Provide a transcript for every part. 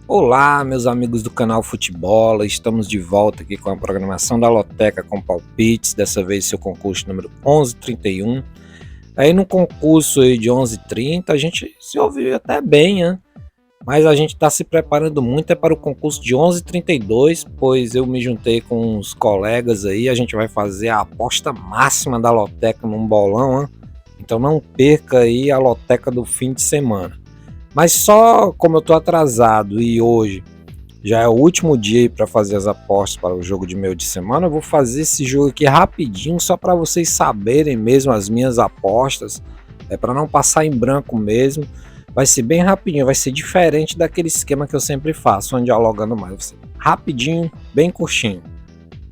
Olá, meus amigos do canal Futebola, estamos de volta aqui com a programação da Loteca com palpites, dessa vez seu concurso número 1131. Aí no concurso aí de 1130 a gente se ouviu até bem, né? Mas a gente está se preparando muito para o concurso de 1132, pois eu me juntei com os colegas aí, a gente vai fazer a aposta máxima da Loteca num bolão, né? Então não perca aí a Loteca do fim de semana. Mas só como eu tô atrasado e hoje já é o último dia para fazer as apostas para o jogo de meio de semana, eu vou fazer esse jogo aqui rapidinho só para vocês saberem mesmo as minhas apostas, para não passar em branco mesmo. Vai ser bem rapidinho, vai ser diferente daquele esquema que eu sempre faço, onde dialogando mais. Vai ser rapidinho, bem curtinho.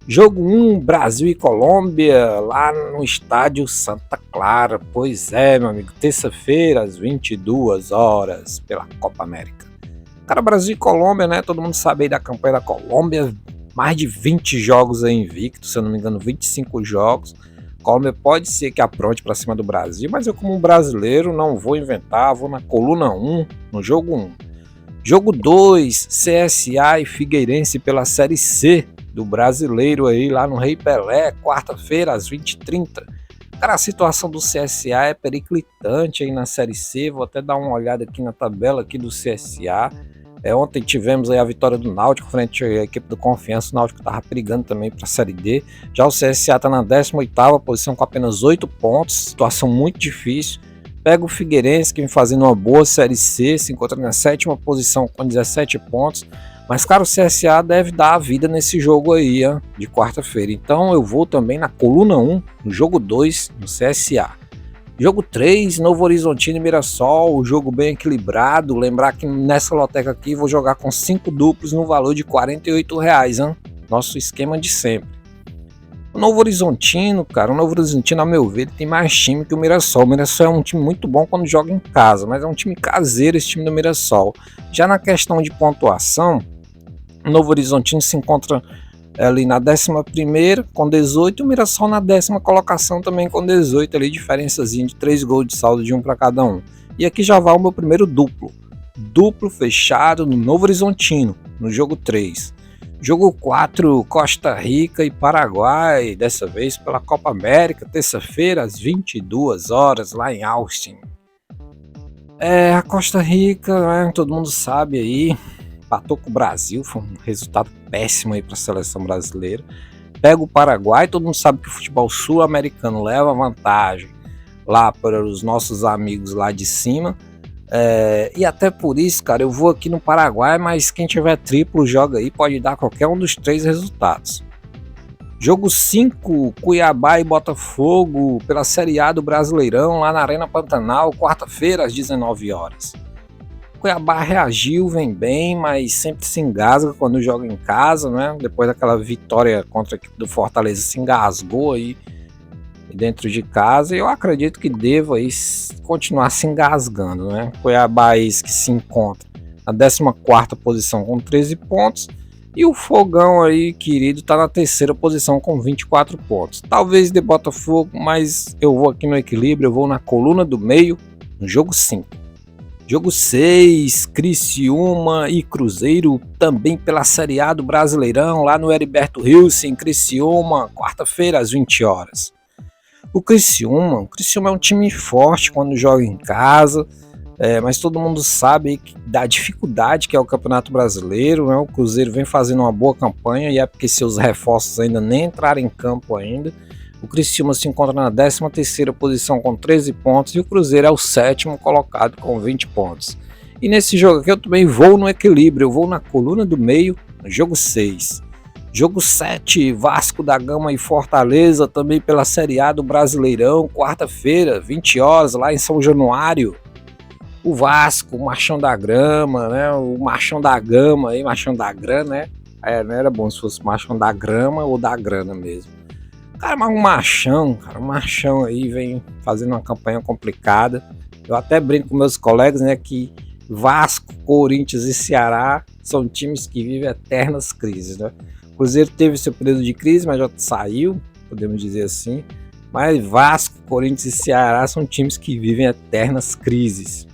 Jogo 1, Brasil e Colômbia, lá no estádio Santa Clara. Pois é, meu amigo, terça-feira, às 22 horas, pela Copa América. Cara, Brasil e Colômbia, né? Todo mundo sabe aí da campanha da Colômbia. Mais de 20 jogos aí invicto, se eu não me engano, 25 jogos. Colômbia pode ser que apronte para cima do Brasil, mas eu, como brasileiro, não vou inventar. Vou na coluna 1, no jogo 1. Jogo 2, CSA e Figueirense pela Série C do Brasileiro aí lá no Rei Pelé, quarta-feira às 20h30. Cara, a situação do CSA é periclitante aí na Série C, vou até dar uma olhada aqui na tabela aqui do CSA. Ontem tivemos aí a vitória do Náutico frente à equipe do Confiança, o Náutico estava brigando também para a Série D. Já o CSA está na 18ª posição com apenas 8 pontos, situação muito difícil. Pega o Figueirense, que vem fazendo uma boa Série C, se encontra na 7ª posição com 17 pontos. Mas, cara, o CSA deve dar a vida nesse jogo aí, de quarta-feira. Então eu vou também na coluna 1, no jogo 2, no CSA. Jogo 3, Novo Horizontino e Mirassol, o jogo bem equilibrado. Lembrar que nessa loteca aqui vou jogar com 5 duplos no valor de R$48, nosso esquema de sempre. O Novo Horizontino, cara, a meu ver, ele tem mais time que o Mirassol. O Mirassol é um time muito bom quando joga em casa, mas é um time caseiro esse time do Mirassol. Já na questão de pontuação, o Novo Horizontino se encontra ali na 11ª com 18 e o Mirassol na 10ª colocação também com 18, ali diferençazinha de 3 gols de saldo de um para cada um. E aqui já vai o meu primeiro duplo fechado no Novo Horizontino, no jogo 3. Jogo 4, Costa Rica e Paraguai, dessa vez pela Copa América, terça-feira às 22 horas lá em Austin. A Costa Rica, né, todo mundo sabe aí, empatou com o Brasil, foi um resultado péssimo aí para a seleção brasileira. Pega o Paraguai, todo mundo sabe que o futebol sul-americano leva vantagem lá para os nossos amigos lá de cima. E até por isso, cara, eu vou aqui no Paraguai, mas quem tiver triplo joga aí, pode dar qualquer um dos 3 resultados. Jogo 5, Cuiabá e Botafogo pela Série A do Brasileirão, lá na Arena Pantanal, quarta-feira às 19 horas. Cuiabá reagiu, vem bem, mas sempre se engasga quando joga em casa, né? Depois daquela vitória contra a equipe do Fortaleza, se engasgou aí dentro de casa, e eu acredito que deva aí continuar se engasgando, né? Cuiabá que se encontra na 14ª posição com 13 pontos, e o Fogão aí, querido, tá na 3ª posição com 24 pontos. Talvez de Botafogo, mas eu vou aqui no equilíbrio, eu vou na coluna do meio, no jogo 5. Jogo 6, Criciúma e Cruzeiro, também pela Série A do Brasileirão, lá no Heriberto Wilson, em Criciúma, quarta-feira às 20 horas. O Criciúma é um time forte quando joga em casa, mas todo mundo sabe da dificuldade que é o Campeonato Brasileiro, né? O Cruzeiro vem fazendo uma boa campanha, e é porque seus reforços ainda nem entraram em campo ainda. O Criciúma se encontra na 13ª posição com 13 pontos e o Cruzeiro é o 7º colocado com 20 pontos. E nesse jogo aqui eu também vou no equilíbrio, eu vou na coluna do meio, no jogo 6. Jogo 7, Vasco da Gama e Fortaleza, também pela Série A do Brasileirão, quarta-feira, 20 horas, lá em São Januário. O Vasco, o Machão da Grama, né? O Machão da Gama aí, Machão da Grana, né? Não era bom se fosse Machão da Grama ou da Grana mesmo. Cara, mas um machão aí vem fazendo uma campanha complicada. Eu até brinco com meus colegas, né, que Vasco, Corinthians e Ceará são times que vivem eternas crises, né? Cruzeiro teve seu período de crise, mas já saiu, podemos dizer assim. Mas Vasco, Corinthians e Ceará são times que vivem eternas crises.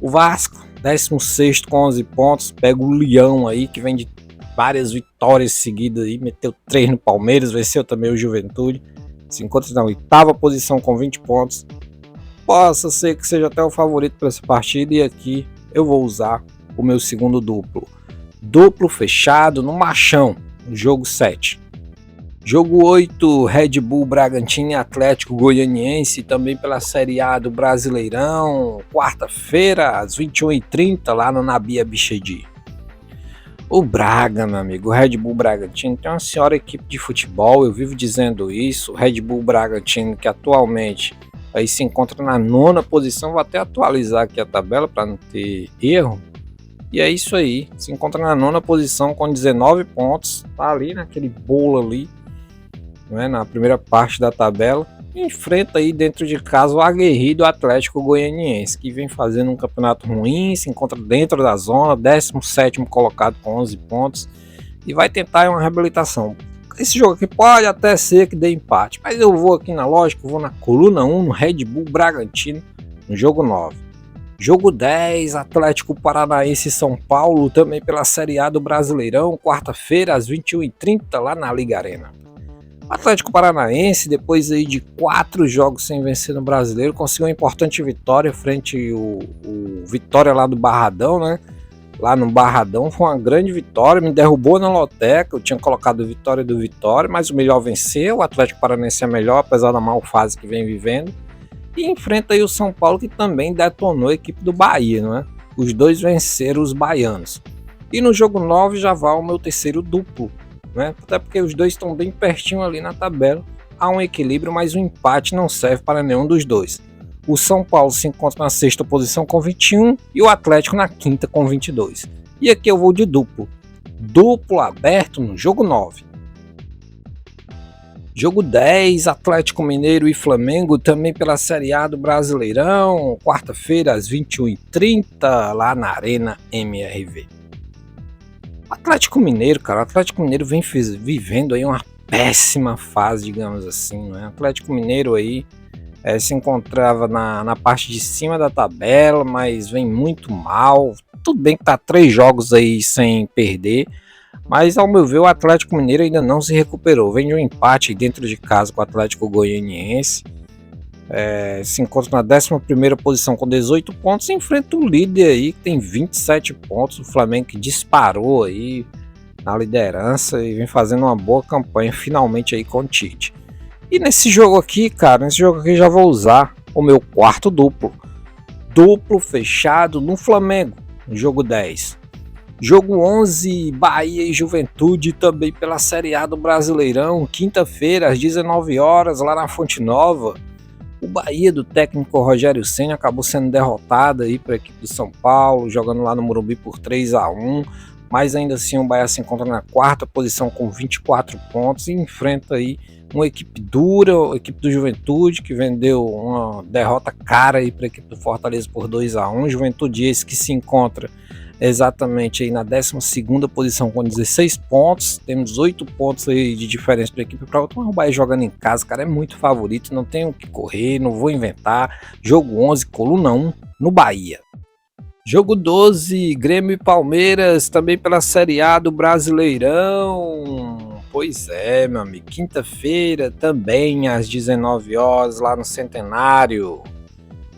O Vasco, 16º com 11 pontos, pega o Leão aí, que vem de várias vitórias seguidas aí, meteu 3 no Palmeiras, venceu também o Juventude, se encontra na 8ª posição com 20 pontos. Possa ser que seja até o favorito para essa partida, e aqui eu vou usar o meu segundo duplo. Duplo fechado no Machão, jogo 7. Jogo 8, Red Bull Bragantino e Atlético Goianiense, também pela Série A do Brasileirão, quarta-feira, às 21h30, lá no Nabi Abichedi. O Braga, meu amigo, o Red Bull Bragantino tem uma senhora equipe de futebol, eu vivo dizendo isso. O Red Bull Bragantino, que atualmente aí se encontra na 9ª posição, vou até atualizar aqui a tabela para não ter erro. E é isso aí, se encontra na 9ª posição com 19 pontos, tá ali naquele bolo ali, né, na primeira parte da tabela. Enfrenta aí dentro de casa o aguerrido Atlético Goianiense, que vem fazendo um campeonato ruim, se encontra dentro da zona, 17º colocado com 11 pontos, e vai tentar uma reabilitação. Esse jogo aqui pode até ser que dê empate, mas eu vou aqui na lógica, eu vou na coluna 1, no Red Bull Bragantino, no jogo 9. Jogo 10, Atlético Paranaense e São Paulo, também pela Série A do Brasileirão, quarta-feira, às 21h30, lá na Liga Arena. O Atlético Paranaense, depois aí de 4 jogos sem vencer no Brasileiro, conseguiu uma importante vitória frente ao Vitória lá do Barradão, né? Lá no Barradão foi uma grande vitória, me derrubou na loteca, eu tinha colocado Vitória do Vitória, mas o melhor venceu, o Atlético Paranaense é melhor, apesar da mal fase que vem vivendo. E enfrenta aí o São Paulo, que também detonou a equipe do Bahia, não é? Os dois venceram os baianos. E no jogo 9 já vai o meu terceiro duplo, né? Até porque os dois estão bem pertinho ali na tabela. Há um equilíbrio, mas o empate não serve para nenhum dos dois. O São Paulo se encontra na 6ª posição com 21 e o Atlético na 5ª com 22. E aqui eu vou de duplo. Duplo aberto no jogo 9. Jogo 10, Atlético Mineiro e Flamengo, também pela Série A do Brasileirão, quarta-feira às 21h30, lá na Arena MRV. O Atlético Mineiro, cara, o Atlético Mineiro vem vivendo aí uma péssima fase, digamos assim, né? O Atlético Mineiro aí se encontrava na parte de cima da tabela, mas vem muito mal. Tudo bem que tá 3 jogos aí sem perder, mas ao meu ver o Atlético Mineiro ainda não se recuperou. Vem de um empate dentro de casa com o Atlético Goianiense. Se encontra na 11ª posição com 18 pontos, e enfrenta o líder aí que tem 27 pontos, o Flamengo, que disparou aí na liderança e vem fazendo uma boa campanha finalmente aí com o Tite. E nesse jogo aqui, cara, já vou usar o meu quarto duplo. Duplo fechado no Flamengo, no jogo 10. Jogo 11, Bahia e Juventude, também pela Série A do Brasileirão, quinta-feira às 19 horas, lá na Fonte Nova. O Bahia do técnico Rogério Ceni acabou sendo derrotado aí para a equipe do São Paulo, jogando lá no Morumbi por 3-1, mas ainda assim o Bahia se encontra na 4ª posição com 24 pontos e enfrenta aí uma equipe dura, a equipe do Juventude, que vendeu uma derrota cara aí para a equipe do Fortaleza por 2-1. Juventude esse que se encontra exatamente aí na 12ª posição com 16 pontos, temos 8 pontos aí de diferença para a equipe para outra, mas o Bahia jogando em casa, cara, é muito favorito, não tem o que correr, não vou inventar. Jogo 11, coluna 1, no Bahia. Jogo 12, Grêmio e Palmeiras, também pela Série A do Brasileirão. Pois é, meu amigo, quinta-feira também às 19 horas lá no Centenário.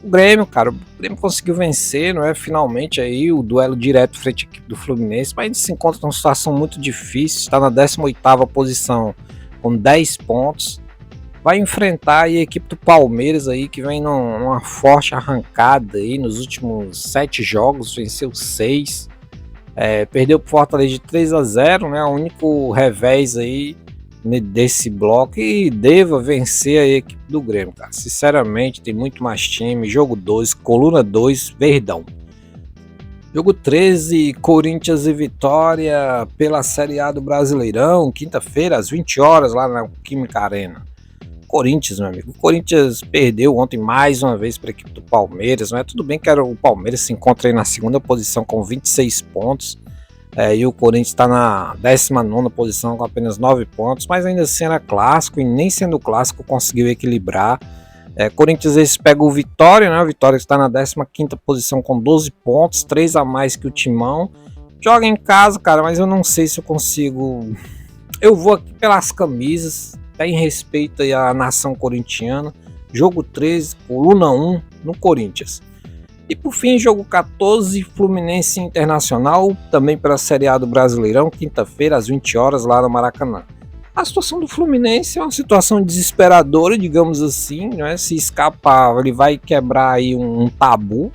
O Grêmio, cara, o Grêmio conseguiu vencer, não é? Finalmente aí o duelo direto frente à equipe do Fluminense, mas se encontra numa situação muito difícil, está na 18ª posição com 10 pontos. Vai enfrentar aí a equipe do Palmeiras aí, que vem numa forte arrancada aí nos últimos 7 jogos, venceu 6. Perdeu pro Fortaleza de 3-0, né? O único revés aí desse bloco, e deva vencer a equipe do Grêmio, cara. Sinceramente, tem muito mais time. Jogo 12, coluna 2, Verdão. Jogo 13, Corinthians e Vitória pela Série A do Brasileirão, quinta-feira às 20 horas lá na Química Arena. Corinthians, meu amigo. O Corinthians perdeu ontem mais uma vez para a equipe do Palmeiras, né? Tudo bem que o Palmeiras se encontra aí na 2ª posição com 26 pontos, E o Corinthians está na 19ª posição com apenas 9 pontos, mas ainda assim era clássico e nem sendo clássico conseguiu equilibrar. Corinthians esse pega o Vitória, né? O Vitória está na 15ª posição com 12 pontos, 3 a mais que o Timão. Joga em casa, cara, mas eu não sei se eu consigo. Eu vou aqui pelas camisas, até em respeito aí à nação corintiana. Jogo 13, coluna 1 no Corinthians. E por fim, jogo 14, Fluminense Internacional, também pela Série A do Brasileirão, quinta-feira às 20 horas lá no Maracanã. A situação do Fluminense é uma situação desesperadora, digamos assim, né? Se escapar, ele vai quebrar aí um tabu.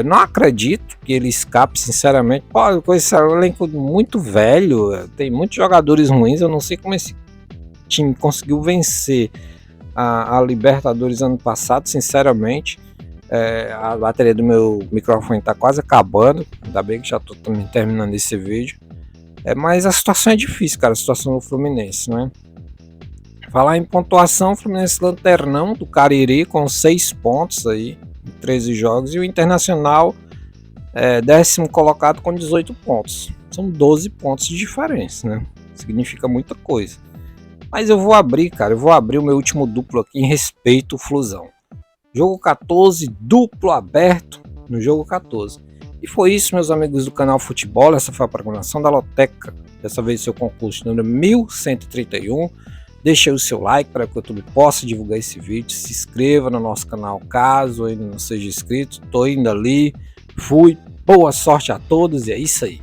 Não acredito que ele escape, sinceramente. Pô, com esse elenco muito velho, tem muitos jogadores ruins. Eu não sei como esse time conseguiu vencer a Libertadores ano passado, sinceramente. A bateria do meu microfone está quase acabando. Ainda bem que já estou também terminando esse vídeo. Mas a situação é difícil, cara. A situação do Fluminense, né? Falar em pontuação, o Fluminense lanternão do Cariri com 6 pontos aí em 13 jogos, e o Internacional 10º colocado com 18 pontos. São 12 pontos de diferença, né? Significa muita coisa. Mas eu vou abrir, cara, o meu último duplo aqui em respeito ao Flusão. Jogo 14, duplo aberto no jogo 14. E foi isso, meus amigos do canal Futebol. Essa foi a programação da Loteca. Dessa vez seu concurso número 1131. Deixe aí o seu like para que o YouTube possa divulgar esse vídeo. Se inscreva no nosso canal caso ainda não seja inscrito. Estou indo ali. Fui. Boa sorte a todos e é isso aí.